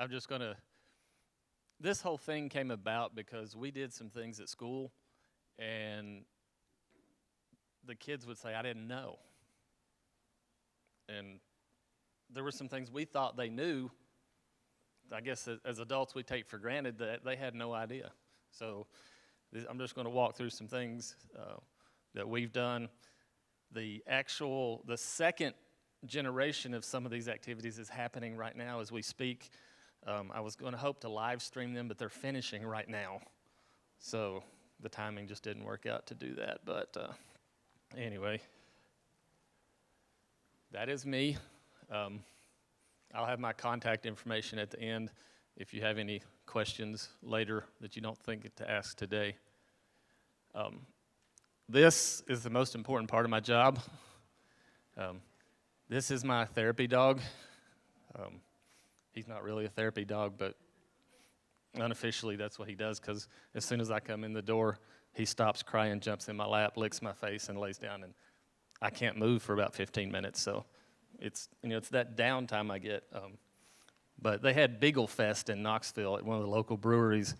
I'm just going to, this whole thing came about because we did some things at school, and the kids would say, I didn't know. And there were some things we thought they knew. I guess as adults we take for granted that they had no idea. So I'm just going to walk through some things that we've done. The second generation of some of these activities is happening right now as we speak. I was going to hope to live stream them, but they're finishing right now. So the timing just didn't work out to do that. But anyway, that is me. I'll have my contact information at the end if you have any questions later that you don't think to ask today. This is the most important part of my job. This is my therapy dog. He's not really a therapy dog, but unofficially that's what he does, because as soon as I come in the door, he stops crying, jumps in my lap, licks my face, and lays down, and I can't move for about 15 minutes, so it's that downtime I get. But they had Beagle Fest in Knoxville at one of the local breweries,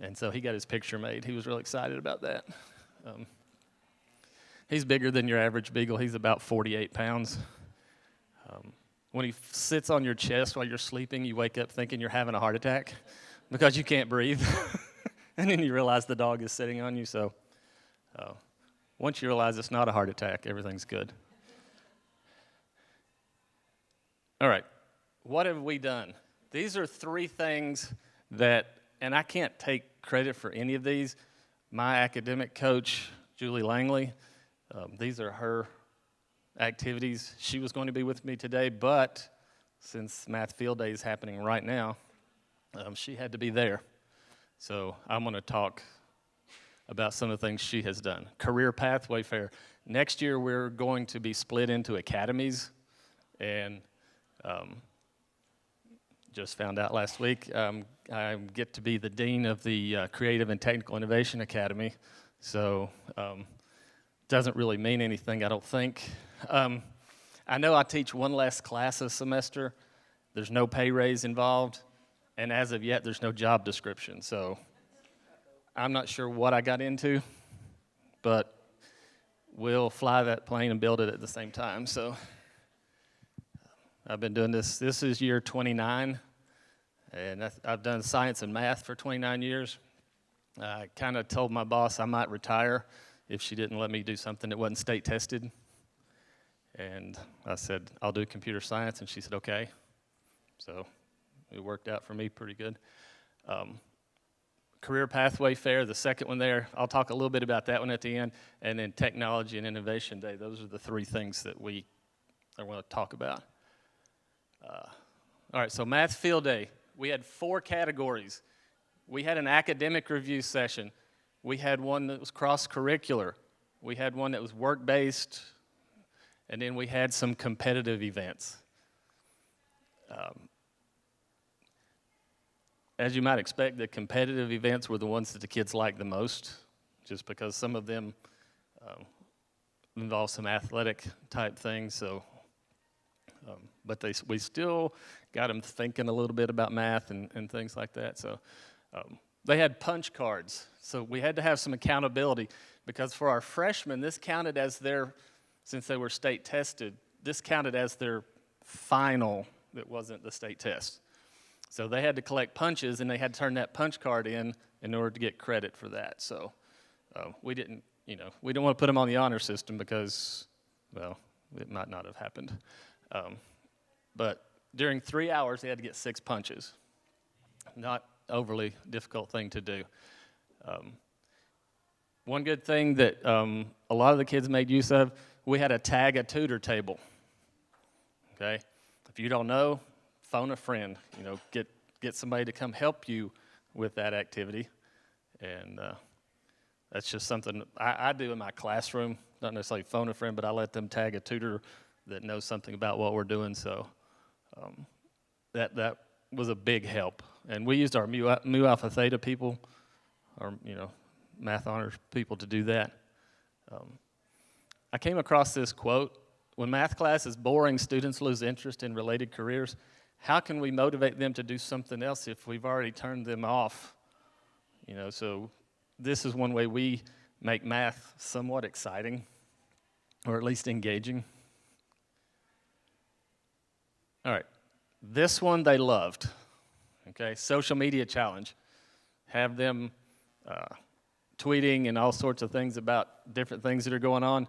and so he got his picture made. He was really excited about that. He's bigger than your average beagle. He's about 48 pounds. When he sits on your chest while you're sleeping, you wake up thinking you're having a heart attack because you can't breathe. And then you realize the dog is sitting on you. So once you realize it's not a heart attack, everything's good. All right, what have we done? These are three things that, and I can't take credit for any of these. My academic coach, Julie Langley, these are her activities. She was going to be with me today, but since Math Field Day is happening right now, she had to be there. So I'm going to talk about some of the things she has done. Career Pathway Fair. Next year we're going to be split into academies, and just found out last week I get to be the dean of the Creative and Technical Innovation Academy. So doesn't really mean anything, I don't think. I know I teach one less class a semester. There's no pay raise involved, and as of yet, there's no job description. So I'm not sure what I got into, but we'll fly that plane and build it at the same time. So I've been doing this. This is year 29, and I've done science and math for 29 years. I kind of told my boss I might retire if she didn't let me do something that wasn't state tested. And I said, I'll do computer science, and she said, okay. So it worked out for me pretty good. Career Pathway Fair, the second one there, I'll talk a little bit about that one at the end. And then Technology and Innovation Day, those are the three things that I want to talk about. All right, so Math Field Day. We had 4 categories. We had an academic review session. We had one that was cross-curricular. We had one that was work-based. And then we had some competitive events. As you might expect, the competitive events were the ones that the kids liked the most, just because some of them involve some athletic type things. So, but we still got them thinking a little bit about math and things like that. So they had punch cards. So we had to have some accountability, because for our freshmen, this counted as since they were state tested, this counted as their final that wasn't the state test. So they had to collect punches, and they had to turn that punch card in order to get credit for that. So we didn't want to put them on the honor system because, well, it might not have happened. But during 3 hours, they had to get 6 punches. Not overly difficult thing to do. One good thing that a lot of the kids made use of, we had a tag a tutor table. Okay, if you don't know, phone a friend. Get somebody to come help you with that activity, and that's just something I do in my classroom. Not necessarily phone a friend, but I let them tag a tutor that knows something about what we're doing. So that was a big help, and we used our Mu Alpha Theta people, or math honors people to do that. I came across this quote: when math class is boring, students lose interest in related careers. how can we motivate them to do something else if we've already turned them off? So this is one way we make math somewhat exciting, or at least engaging. All right, this one they loved, okay? Social media challenge. Have them tweeting and all sorts of things about different things that are going on.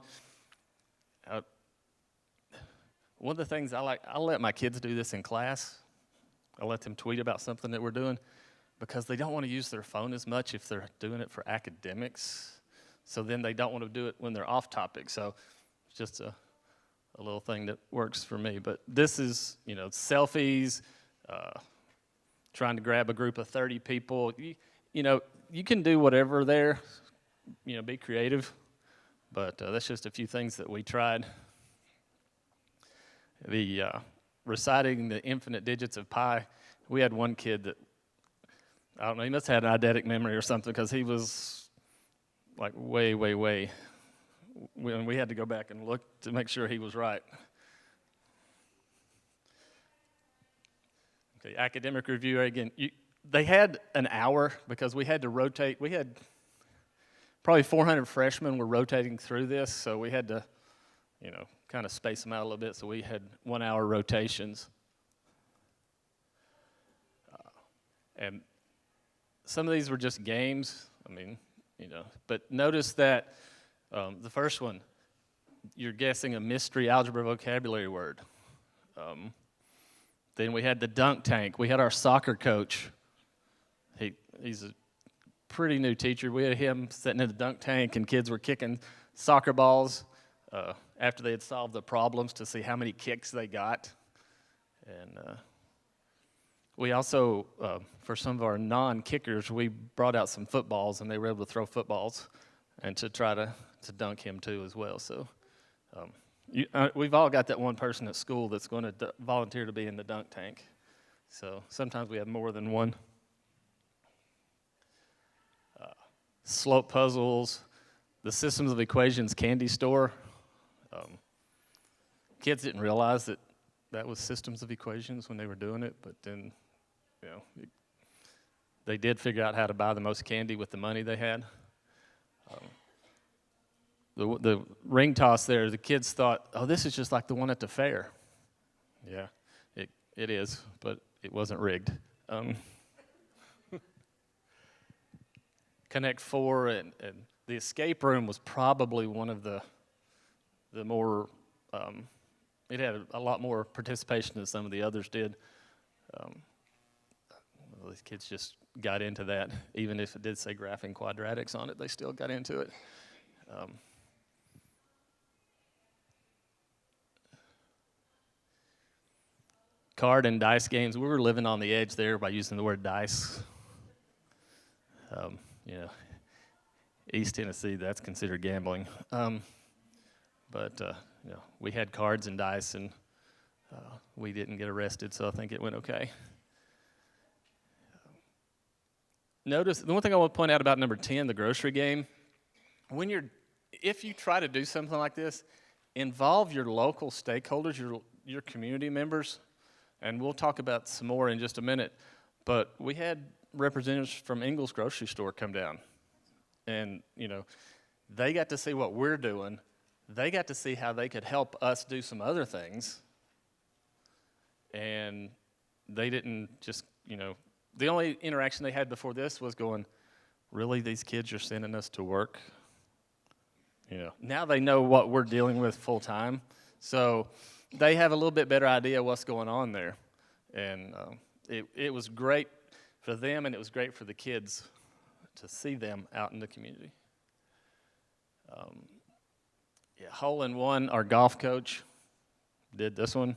One of the things I'll let my kids do this in class. I'll let them tweet about something that we're doing because they don't want to use their phone as much if they're doing it for academics. So then they don't want to do it when they're off topic. So it's just a little thing that works for me. But this is, selfies, trying to grab a group of 30 people. You can do whatever there, be creative. But that's just a few things that we tried. The reciting the infinite digits of pi, we had one kid that, I don't know, he must have had an eidetic memory or something because he was like way. We had to go back and look to make sure he was right. Okay, academic review, again, they had an hour because we had to rotate. We had probably 400 freshmen were rotating through this, so we had to, kind of space them out a little bit, so we had 1 hour rotations. And some of these were just games, but notice that the first one, you're guessing a mystery algebra vocabulary word. Then we had the dunk tank. We had our soccer coach. He's a pretty new teacher. We had him sitting in the dunk tank, and kids were kicking soccer balls after they had solved the problems to see how many kicks they got. And we also, for some of our non-kickers, we brought out some footballs, and they were able to throw footballs and to try to dunk him too as well. So we've all got that one person at school that's going to volunteer to be in the dunk tank. So sometimes we have more than one. Slope puzzles, the systems of equations candy store. Kids didn't realize that was systems of equations when they were doing it, but then, they did figure out how to buy the most candy with the money they had. The ring toss there, the kids thought, oh, this is just like the one at the fair. Yeah, it is, but it wasn't rigged. Connect Four and the escape room was probably one of the more, it had a lot more participation than some of the others did. These kids just got into that. Even if it did say graphing quadratics on it, they still got into it. Card and dice games, we were living on the edge there by using the word dice. East Tennessee, that's considered gambling. But we had cards and dice, and we didn't get arrested, so I think it went okay. Notice, the one thing I want to point out about number 10, the grocery game, if you try to do something like this, involve your local stakeholders, your community members, and we'll talk about some more in just a minute. But we had representatives from Ingles grocery store come down, and they got to see what we're doing. They got to see how they could help us do some other things, and they didn't just the only interaction they had before this was going, really, these kids are sending us to work? Now they know what we're dealing with full time, so they have a little bit better idea what's going on there. And it was great for them, and it was great for the kids to see them out in the community. Hole in One, our golf coach did this one.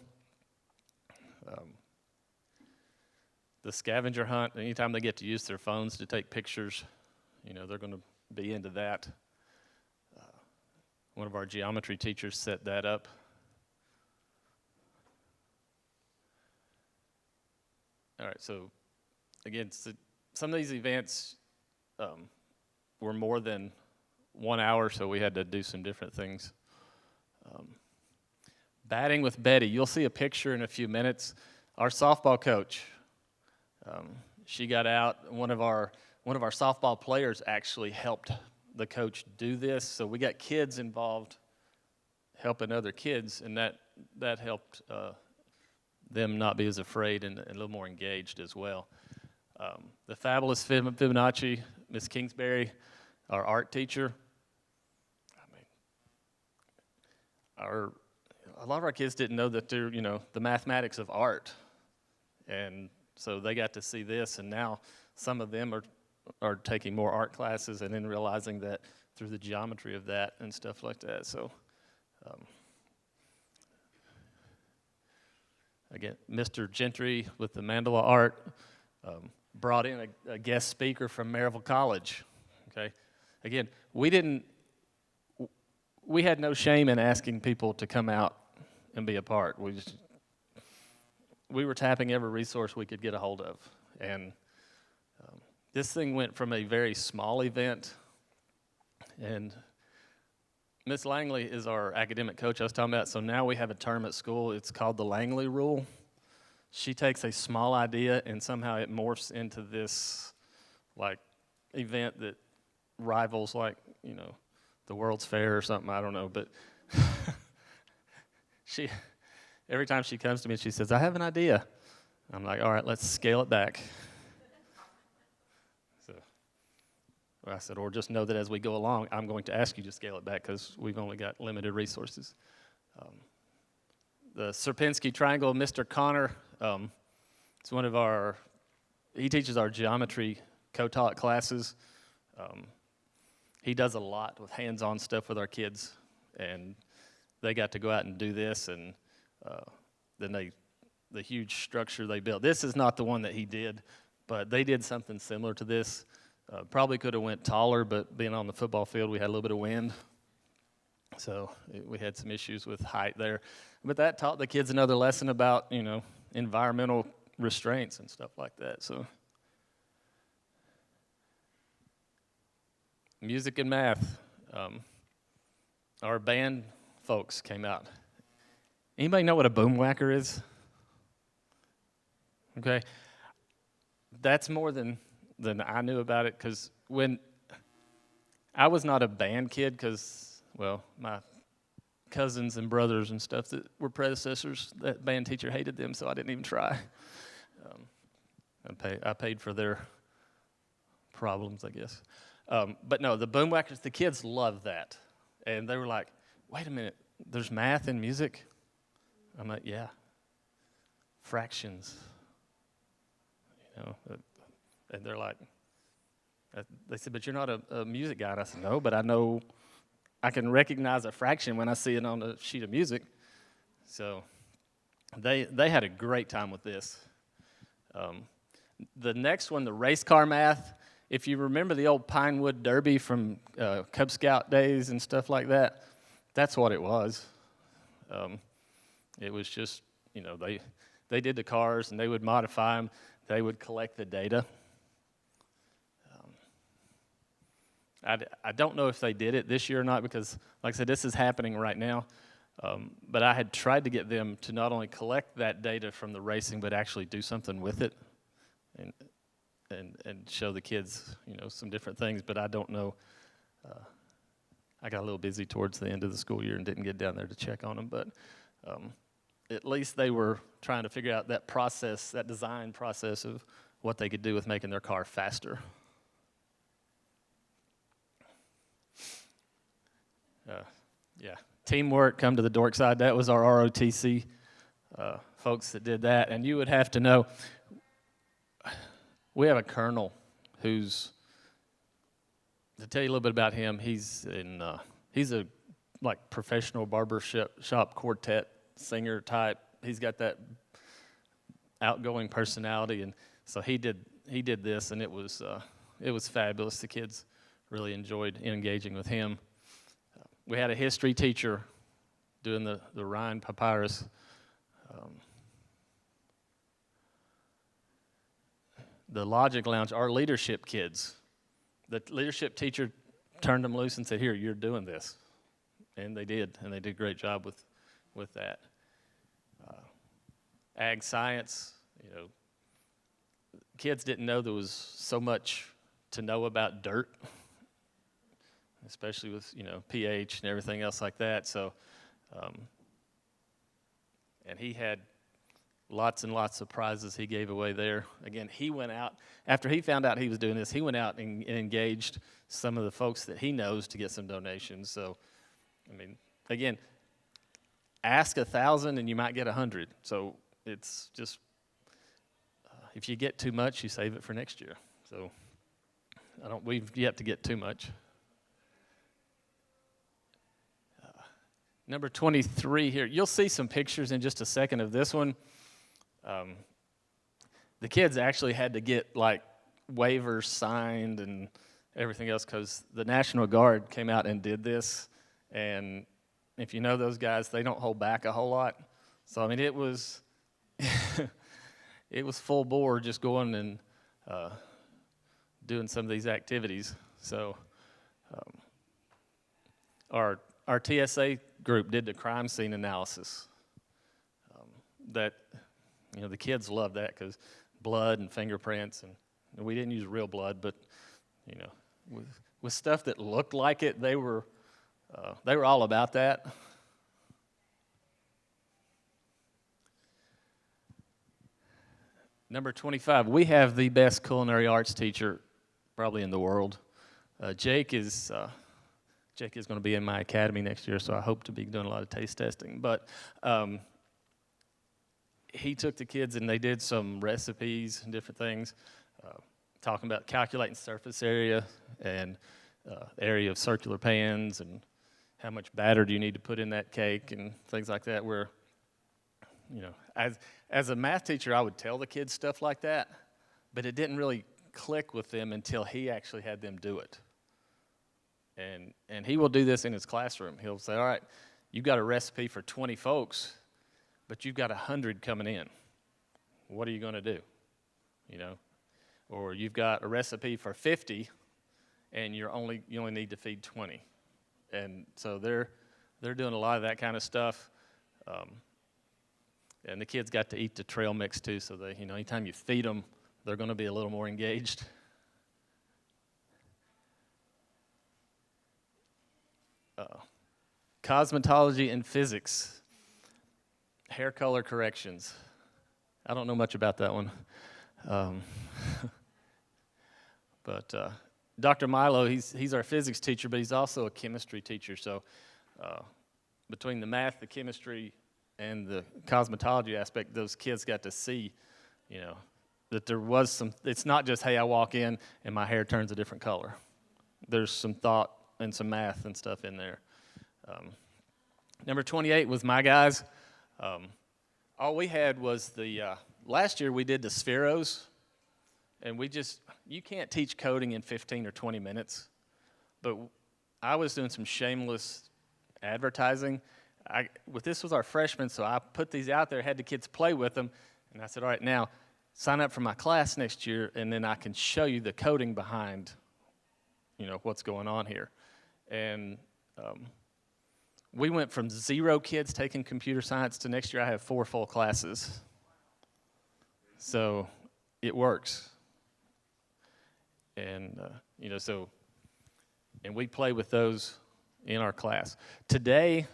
The scavenger hunt, anytime they get to use their phones to take pictures, they're going to be into that. One of our geometry teachers set that up. All right, so again, some of these events were more than 1 hour, so we had to do some different things. Batting with Betty, you'll see a picture in a few minutes. Our softball coach, she got out. One of our softball players actually helped the coach do this. So we got kids involved helping other kids, and that helped them not be as afraid and a little more engaged as well. The fabulous Fibonacci, Miss Kingsbury, our art teacher. A lot of our kids didn't know that they're, the mathematics of art, and so they got to see this, and now some of them are taking more art classes and then realizing that through the geometry of that and stuff like that. So, again, Mr. Gentry with the mandala art brought in a guest speaker from Maryville College. Okay, again, we had no shame in asking people to come out and be a part. We were tapping every resource we could get a hold of, and this thing went from a very small event, and Miss Langley is our academic coach I was talking about, so now we have a term at school. It's called the Langley Rule. She takes a small idea and somehow it morphs into this event that rivals the World's Fair or something, I don't know, but every time she comes to me, she says, I have an idea. I'm like, all right, let's scale it back. So I said, or just know that as we go along, I'm going to ask you to scale it back because we've only got limited resources. The Sierpinski Triangle, Mr. Connor, it's he teaches our geometry co-taught classes. He does a lot with hands-on stuff with our kids, and they got to go out and do this, and then the huge structure they built. This is not the one that he did, but they did something similar to this. Probably could have went taller, but being on the football field, we had a little bit of wind, so we had some issues with height there. But that taught the kids another lesson about, environmental restraints and stuff like that. So music and math. Our band folks came out. Anybody know what a boom whacker is? Okay. That's more than I knew about it, because when I was not a band kid, because, my cousins and brothers and stuff that were predecessors, that band teacher hated them, so I didn't even try. I paid for their problems, I guess. But no, the boom whackers, the kids loved that. And they were like, wait a minute, there's math in music? I'm like, yeah. Fractions. And they're like, they said, but you're not a music guy. And I said, no, but I know I can recognize a fraction when I see it on a sheet of music. So they had a great time with this. The next one, the race car math, if you remember the old Pinewood Derby from Cub Scout days and stuff like that, that's what it was. It was just, they did the cars and they would modify them. They would collect the data. I don't know if they did it this year or not, because, like I said, this is happening right now. But I had tried to get them to not only collect that data from the racing, but actually do something with it and show the kids, some different things. But I don't know. I got a little busy towards the end of the school year and didn't get down there to check on them. But at least they were trying to figure out that process, that design process of what they could do with making their car faster. Teamwork, come to the dork side. That was our ROTC folks that did that. And you would have to know, we have a colonel who's, to tell you a little bit about him, he's a professional barbershop quartet singer type. He's got that outgoing personality, and so he did this, and it was fabulous. The kids really enjoyed engaging with him. We had a history teacher doing the Rhine Papyrus. The Logic Lounge, our leadership kids, the leadership teacher turned them loose and said, here, you're doing this. And they did a great job with that. ag science. Kids didn't know there was so much to know about dirt, especially with pH and everything else like that. So, and he had lots and lots of prizes he gave away there. Again, he went out after he found out he was doing this. He went out and engaged some of the folks that he knows to get some donations. So, again, ask 1,000 and you might get 100. So it's just if you get too much, you save it for next year. So we've yet to get too much. Number 23 here. You'll see some pictures in just a second of this one. The kids actually had to get waivers signed and everything else because the National Guard came out and did this. And if you know those guys, they don't hold back a whole lot. So it was it was full bore just going and doing some of these activities. So our TSA group did the crime scene analysis. That the kids loved that because blood and fingerprints, and we didn't use real blood, but with stuff that looked like it, they were all about that. Number 25, we have the best culinary arts teacher probably in the world. Jake is going to be in my academy next year, so I hope to be doing a lot of taste testing. But he took the kids and they did some recipes and different things, talking about calculating surface area and area of circular pans and how much batter do you need to put in that cake and things like that. Where, as a math teacher, I would tell the kids stuff like that, but it didn't really click with them until he actually had them do it. And he will do this in his classroom. He'll say, all right, you've got a recipe for 20 folks, but you've got 100 coming in. What are you going to do? Or you've got a recipe for 50, and you only need to feed 20. And so they're doing a lot of that kind of stuff. And the kids got to eat the trail mix too, so they, anytime you feed them, they're going to be a little more engaged. Cosmetology and physics, hair color corrections. I don't know much about that one. But Dr. Milo, he's our physics teacher, but he's also a chemistry teacher. So between the math, the chemistry, and the cosmetology aspect, those kids got to see, that there was some, it's not just, hey, I walk in and my hair turns a different color. There's some thought and some math and stuff in there. Number 28 was my guys. All we had was last year we did the spheros, and you can't teach coding in 15 or 20 minutes, but I was doing some shameless advertising. This was our freshmen, so I put these out there, had the kids play with them, and I said, all right, now sign up for my class next year, and then I can show you the coding behind, what's going on here. And we went from 0 kids taking computer science to next year I have 4 full classes. So it works. And, and we play with those in our class. Today,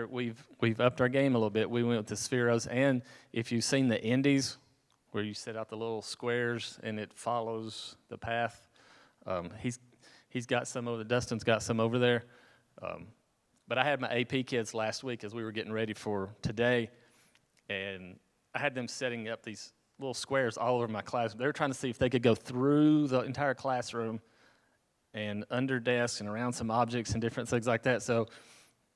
we've upped our game a little bit. We went with the spheros, and if you've seen the indies, where you set out the little squares and it follows the path, he's got some over there. Dustin's got some over there. But I had my AP kids last week as we were getting ready for today, and I had them setting up these little squares all over my class. They were trying to see if they could go through the entire classroom and under desks and around some objects and different things like that. So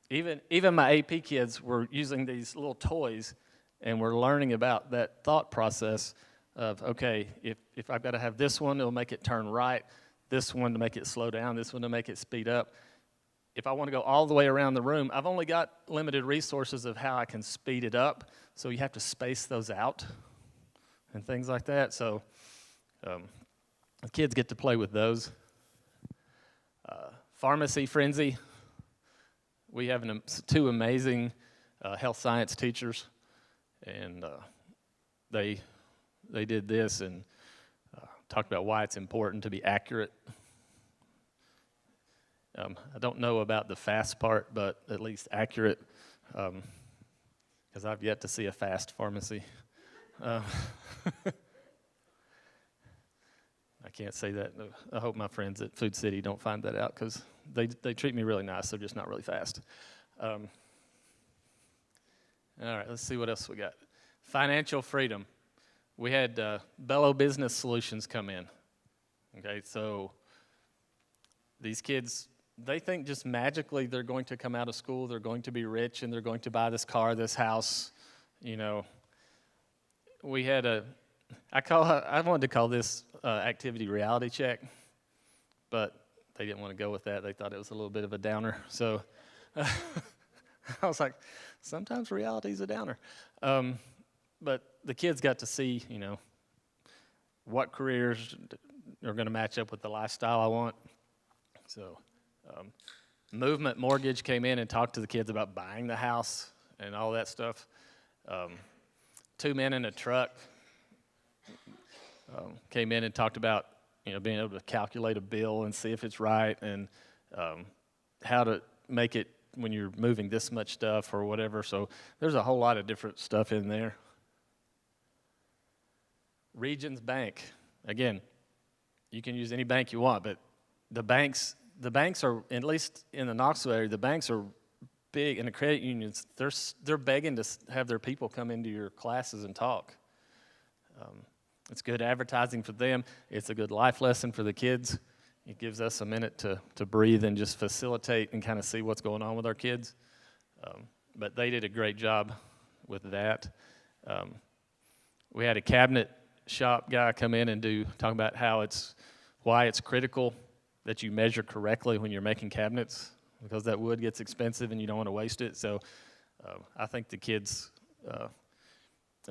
even my AP kids were using these little toys, and we're learning about that thought process of, okay, if I've got to have this one, it'll make it turn right, this one to make it slow down, this one to make it speed up. If I want to go all the way around the room, I've only got limited resources of how I can speed it up, so you have to space those out and things like that. So the kids get to play with those. Pharmacy frenzy. We have 2 amazing health science teachers, and they did this and talked about why it's important to be accurate. I don't know about the fast part, but at least accurate, because I've yet to see a fast pharmacy. I can't say that. I hope my friends at Food City don't find that out, because they treat me really nice. They're just not really fast. All right, let's see what else we got. Financial freedom. We had Bello Business Solutions come in. Okay, so these kids, they think just magically they're going to come out of school, they're going to be rich, and they're going to buy this car, this house. You know, we had I wanted to call this activity reality check, but they didn't want to go with that. They thought it was a little bit of a downer. So I was like, sometimes reality is a downer. But the kids got to see, you know, what careers are going to match up with the lifestyle I want. So Movement Mortgage came in and talked to the kids about buying the house and all that stuff. 2 Men in a Truck came in and talked about, you know, being able to calculate a bill and see if it's right, and how to make it when you're moving this much stuff or whatever. So there's a whole lot of different stuff in there. Regions Bank. Again, you can use any bank you want, but the banks are, at least in the Knoxville area, the banks are big, and the credit unions, they're begging to have their people come into your classes and talk. It's good advertising for them. It's a good life lesson for the kids. It gives us a minute to breathe and just facilitate and kind of see what's going on with our kids. But they did a great job with that. We had a cabinet shop guy come in and talk about why it's critical that you measure correctly when you're making cabinets, because that wood gets expensive and you don't want to waste it. So I think the kids, a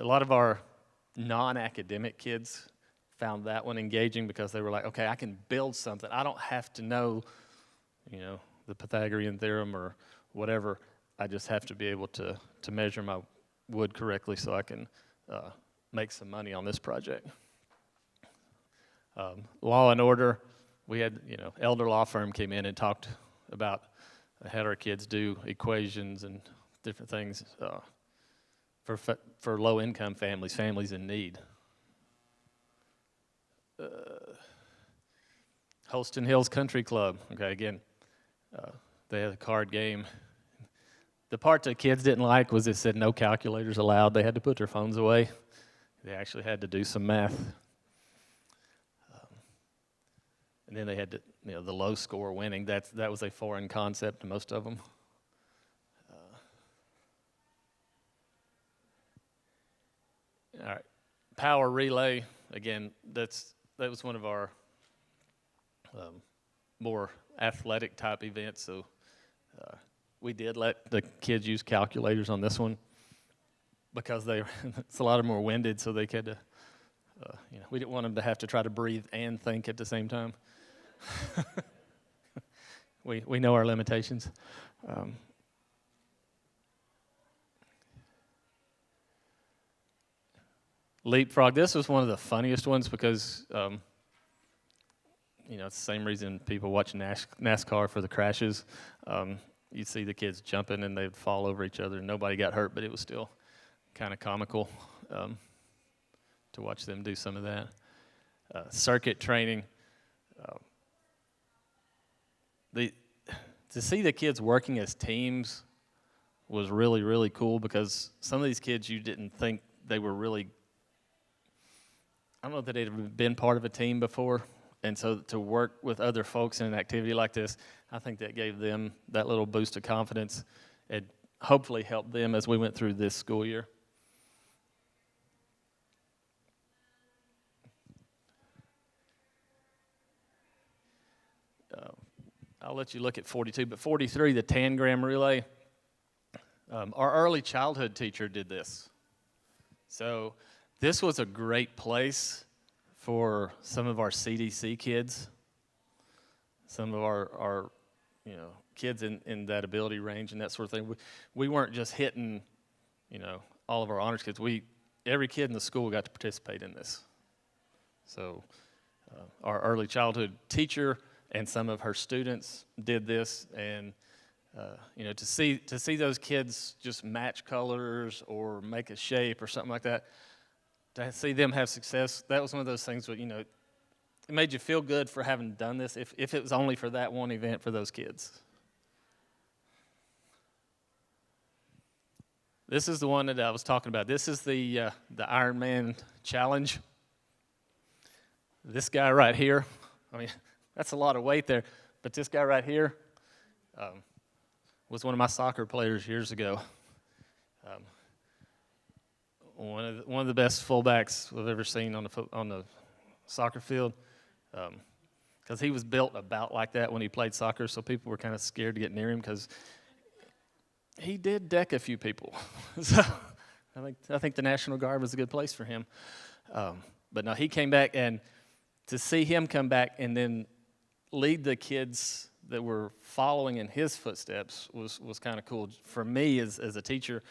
lot of our non-academic kids found that one engaging, because they were like, okay, I can build something. I don't have to know, you know, the Pythagorean theorem or whatever. I just have to be able to measure my wood correctly so I can make some money on this project. Law and Order, we had, you know, Elder Law Firm came in and talked about had our kids do equations and different things for low-income families in need. Holston Hills Country Club, okay, again, they had a card game. The part the kids didn't like was it said no calculators allowed. They had to put their phones away. They actually had to do some math. And then they had to, you know, the low score winning. That was a foreign concept to most of them. All right, power relay. Again, that was one of our more athletic type events. So we did let the kids use calculators on this one, because it's a lot of them were winded, so they had to. You know, we didn't want them to have to try to breathe and think at the same time. We know our limitations. Leapfrog. This was one of the funniest ones because, you know, it's the same reason people watch NASCAR for the crashes. You'd see the kids jumping and they'd fall over each other. Nobody got hurt, but it was still kind of comical to watch them do some of that. Circuit training. To see the kids working as teams was really, really cool, because some of these kids you didn't think they were really, I don't know if they'd ever been part of a team before. And so to work with other folks in an activity like this, I think that gave them that little boost of confidence and hopefully helped them as we went through this school year. I'll let you look at 42, but 43, the tangram relay. Our early childhood teacher did this. So this was a great place for some of our CDC kids, some of our you know, kids in that ability range and that sort of thing. We weren't just hitting, you know, all of our honors kids. We every kid in the school got to participate in this. So our early childhood teacher and some of her students did this, and you know, to see those kids just match colors or make a shape or something like that, to see them have success, that was one of those things where, you know, it made you feel good for having done this, if it was only for that one event for those kids. This is the one that I was talking about. This is the Ironman challenge. This guy right here, I mean, that's a lot of weight there, but this guy right here was one of my soccer players years ago. One of the best fullbacks I've ever seen on the soccer field, because he was built about like that when he played soccer, so people were kind of scared to get near him because he did deck a few people. So I think the National Guard was a good place for him. But no, he came back, and to see him come back and then lead the kids that were following in his footsteps was kind of cool for me as a teacher,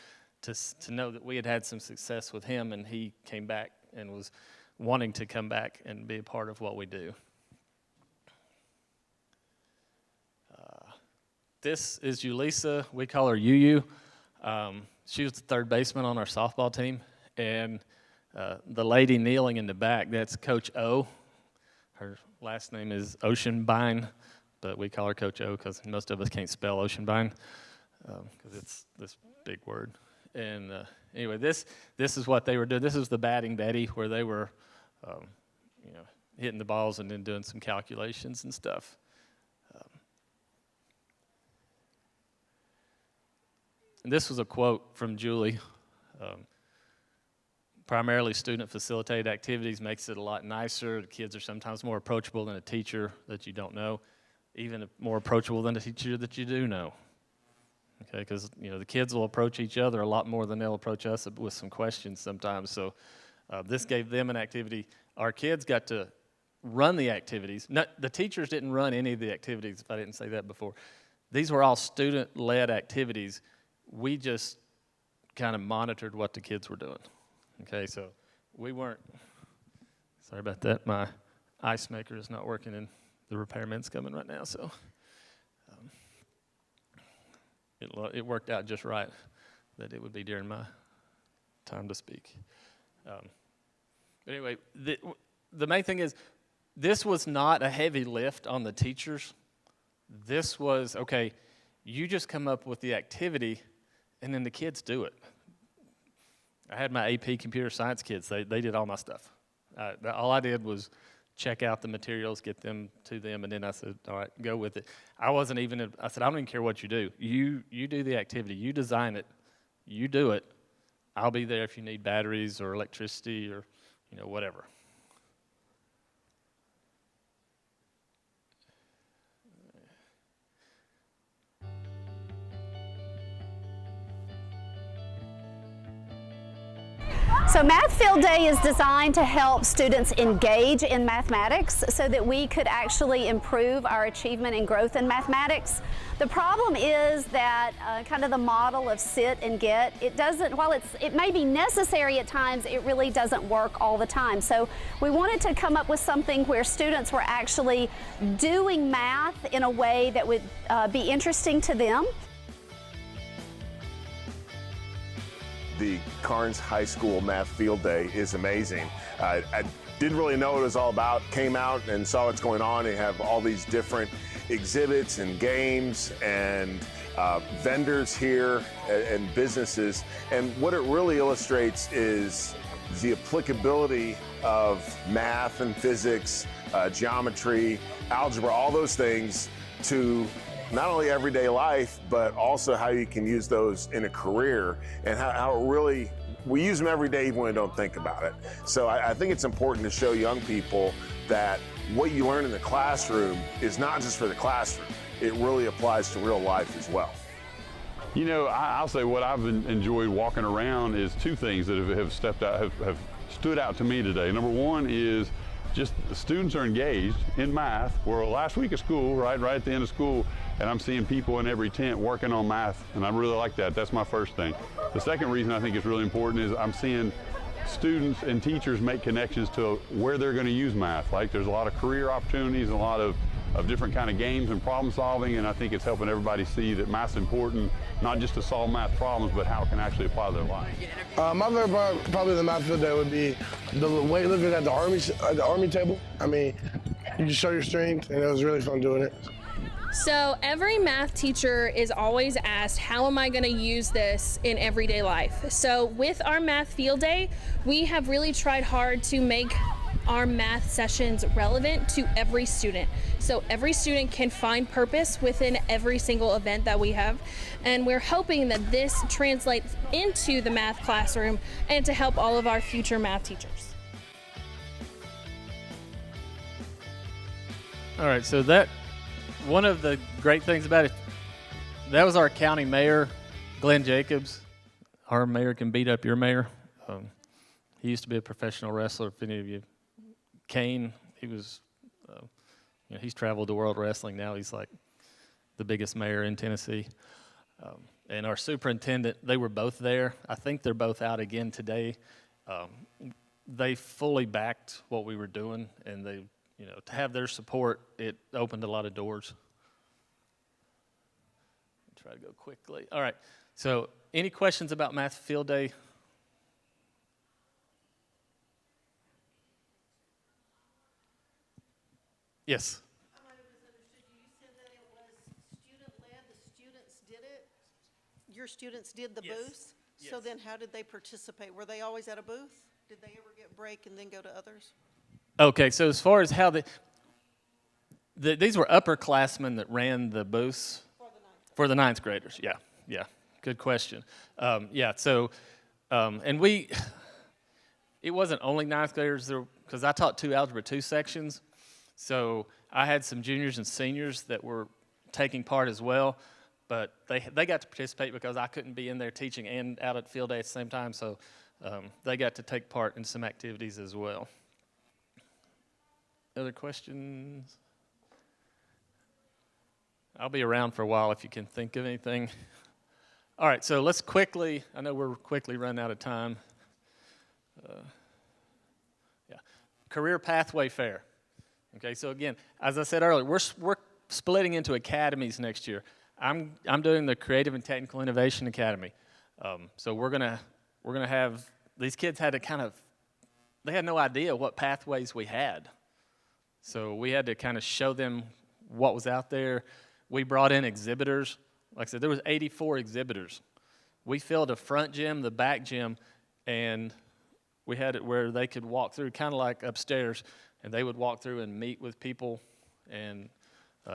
to know that we had some success with him, and he came back and was wanting to come back and be a part of what we do. This is Julissa. We call her Yu. She was the third baseman on our softball team, and the lady kneeling in the back, that's Coach O. Her last name is Oceanbine, but we call her Coach O because most of us can't spell Oceanbine because it's this big word. And anyway, this is what they were doing. This is the batting Betty, where they were, you know, hitting the balls and then doing some calculations and stuff. And this was a quote from Julie. Primarily student-facilitated activities makes it a lot nicer. The kids are sometimes more approachable than a teacher that you don't know, even more approachable than a teacher that you do know. Okay, because, you know, the kids will approach each other a lot more than they'll approach us with some questions sometimes. So this gave them an activity. Our kids got to run the activities. The teachers didn't run any of the activities, if I didn't say that before. These were all student-led activities. We just kind of monitored what the kids were doing. Okay, so we weren't, sorry about that, my ice maker is not working and the repairman's coming right now, so it worked out just right that it would be during my time to speak. But anyway, the main thing is, this was not a heavy lift on the teachers. This was, okay, you just come up with the activity and then the kids do it. I had my AP computer science kids. They did all my stuff. All I did was check out the materials, get them to them, and then I said, all right, go with it. I said, I don't even care what you do. You do the activity. You design it. You do it. I'll be there if you need batteries or electricity or, you know, whatever. So Math Field Day is designed to help students engage in mathematics so that we could actually improve our achievement and growth in mathematics. The problem is that kind of the model of sit and get, it doesn't, while it may be necessary at times, it really doesn't work all the time. So we wanted to come up with something where students were actually doing math in a way that would be interesting to them. The Karns High School Math Field Day is amazing. I didn't really know what it was all about, came out and saw what's going on. They have all these different exhibits and games and vendors here and businesses. And what it really illustrates is the applicability of math and physics, geometry, algebra, all those things to not only everyday life, but also how you can use those in a career and how it really, we use them every day even when we don't think about it. So I think it's important to show young people that what you learn in the classroom is not just for the classroom. It really applies to real life as well. You know, I'll say what I've enjoyed walking around is two things that have stood out to me today. Number one is just the students are engaged in math. We're last week of school, right at the end of school, and I'm seeing people in every tent working on math, and I really like that. That's my first thing. The second reason I think it's really important is I'm seeing students and teachers make connections to where they're going to use math. Like there's a lot of career opportunities and a lot of different kind of games and problem solving, and I think it's helping everybody see that math's important, not just to solve math problems, but how it can actually apply to their life. My favorite part, probably the math field day, would be the weightlifting at the army table. I mean, you just show your strength, and it was really fun doing it. So every math teacher is always asked, how am I going to use this in everyday life? So with our math field day, we have really tried hard to make our math sessions relevant to every student. So every student can find purpose within every single event that we have. And we're hoping that this translates into the math classroom and to help all of our future math teachers. All right, so that one of the great things about it, that was our county mayor, Glenn Jacobs. Our mayor can beat up your mayor. He used to be a professional wrestler. If any of you, Kane, he was, he's traveled the world wrestling now. He's like the biggest mayor in Tennessee. And our superintendent, they were both there. I think they're both out again today. They fully backed what we were doing, and they, to have their support, it opened a lot of doors. Try to go quickly. All right, so any questions about Math Field Day? Yes? I might have misunderstood you. You said that it was student-led, the students did it? Your students did the Yes. booths? So Yes. then how did they participate? Were they always at a booth? Did they ever get break and then go to others? Okay, so as far as how these were upperclassmen that ran the booths for the ninth graders. Yeah, good question. And it wasn't only ninth graders there, because I taught 2 Algebra 2 sections, so I had some juniors and seniors that were taking part as well, but they got to participate because I couldn't be in there teaching and out at field day at the same time, so they got to take part in some activities as well. Other questions? I'll be around for a while if you can think of anything. All right, so let's quickly, I know we're quickly running out of time. Career Pathway Fair. Okay, so again, as I said earlier, we're splitting into academies next year. I'm doing the Creative and Technical Innovation Academy. So we're gonna have, these kids had to they had no idea what pathways we had. So we had to kind of show them what was out there. We brought in exhibitors. Like I said, there was 84 exhibitors. We filled a front gym, the back gym, and we had it where they could walk through, kind of like upstairs, and they would walk through and meet with people. And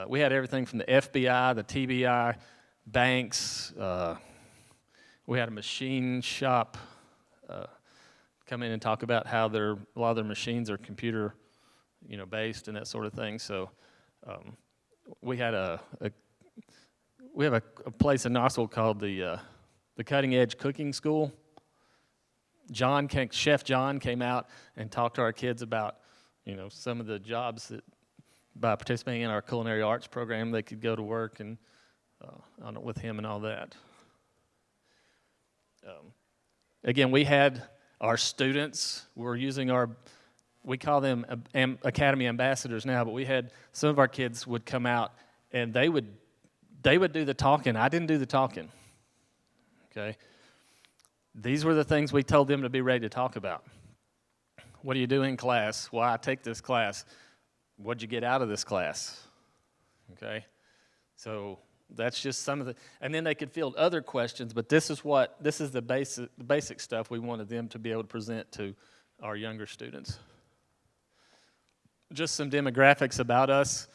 we had everything from the FBI, the TBI, banks. We had a machine shop come in and talk about how a lot of their machines are computer based and that sort of thing. So we had we have a place in Knoxville called the Cutting Edge Cooking School. Chef John came out and talked to our kids about some of the jobs that by participating in our culinary arts program they could go to work and with him and all that. Again, we had our students were using we call them Academy Ambassadors now, but we had some of our kids would come out and they would do the talking. I didn't do the talking, okay? These were the things we told them to be ready to talk about. What do you do in class? Well, I take this class. What'd you get out of this class? Okay? So that's just some of and then they could field other questions, but this is the basic stuff we wanted them to be able to present to our younger students. Just some demographics about us.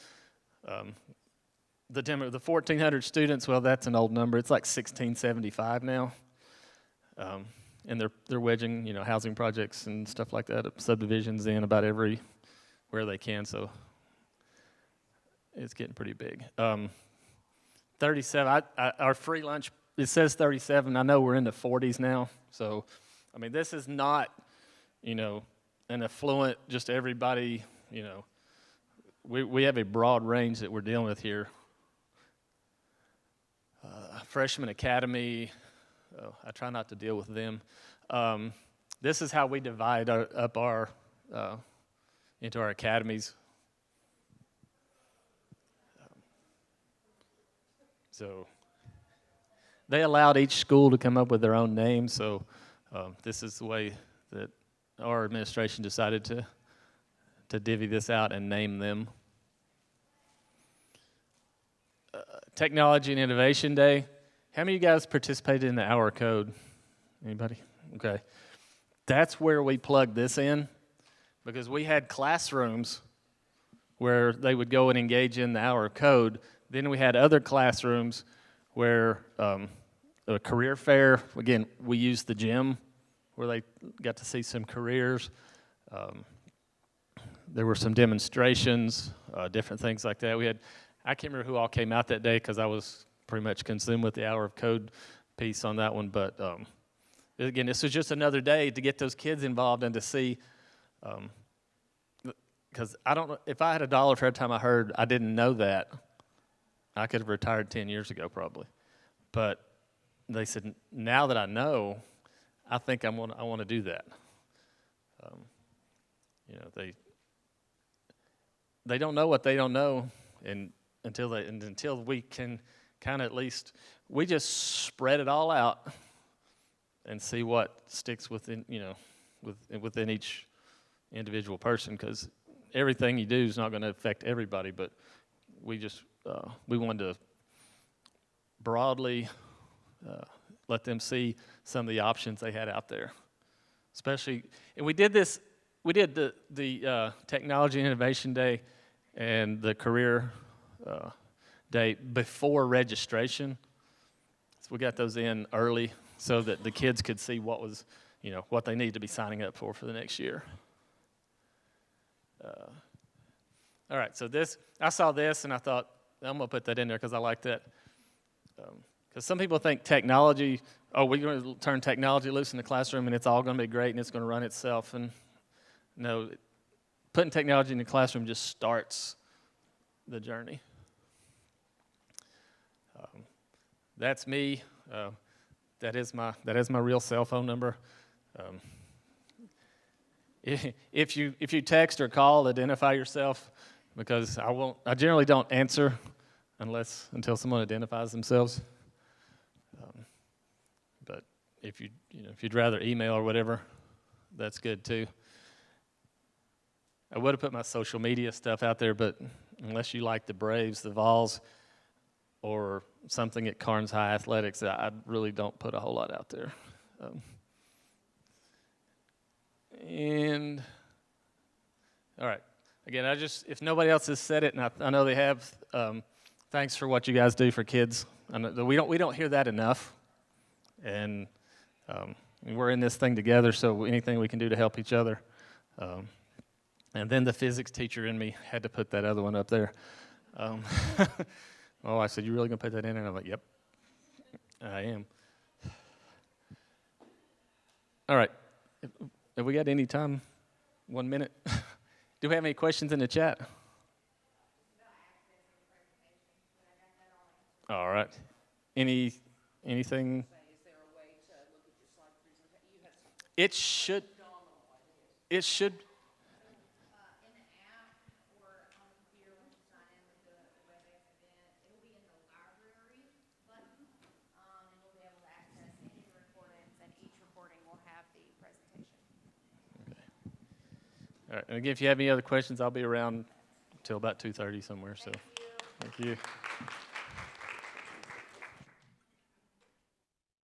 The 1,400 students, well, that's an old number. It's like 1,675 now. And they're wedging, housing projects and stuff like that, subdivisions in about where they can, so it's getting pretty big. 37, our free lunch, it says 37. I know we're in the 40s now, so, this is not, an affluent, just everybody, we have a broad range that we're dealing with here. Freshman Academy, I try not to deal with them. this is how we divide up our into our academies. So they allowed each school to come up with their own name, so this is the way that our administration decided to divvy this out and name them. Technology and Innovation Day. How many of you guys participated in the hour code? Anybody? Okay. That's where we plugged this in, because we had classrooms where they would go and engage in the hour code. Then we had other classrooms where a career fair, again, we used the gym where they got to see some careers. There were some demonstrations, different things like that. I can't remember who all came out that day because I was pretty much consumed with the hour of code piece on that one. But again, this was just another day to get those kids involved and to see, because I don't know, if I had $1 for every time I heard I didn't know that, I could have retired 10 years ago probably. But they said, now that I know, I think I want to do that. You know, they don't know what they don't know, and until we can kind of at least, we just spread it all out and see what sticks within, you know, within each individual person, because everything you do is not going to affect everybody, but we wanted to broadly let them see some of the options they had out there. Especially, and we did the Technology and Innovation Day and the Career Day before registration. So we got those in early so that the kids could see what was, you know, what they needed to be signing up for the next year. All right, so I saw this and I thought, I'm going to put that in there because I like that. Because some people think technology, we're going to turn technology loose in the classroom and it's all going to be great and it's going to run itself. And no, putting technology in the classroom just starts the journey. That's me. That is my real cell phone number. If you text or call, identify yourself, because I generally don't answer until someone identifies themselves. But if you'd rather email or whatever, that's good too. I would have put my social media stuff out there, but unless you like the Braves, the Vols, or something at Karns High Athletics, I really don't put a whole lot out there. And all right, again, if nobody else has said it, and I know they have, thanks for what you guys do for kids. I know we don't hear that enough, and we're in this thing together, so anything we can do to help each other. And then the physics teacher in me had to put that other one up there. I said, "You really gonna put that in?" And I'm like, "Yep, I am." All right. Have we got any time? 1 minute. Do we have any questions in the chat? All right. Anything? Is there a way to look at your slide presentation? It should. It should. In the app or on the computer when you sign in with the WebEx event, it will be in the library button, and you'll be able to access any of the recordings, and each recording will have the presentation. Okay. All right. And again, if you have any other questions, I'll be around till about 2:30 somewhere. So, thank you.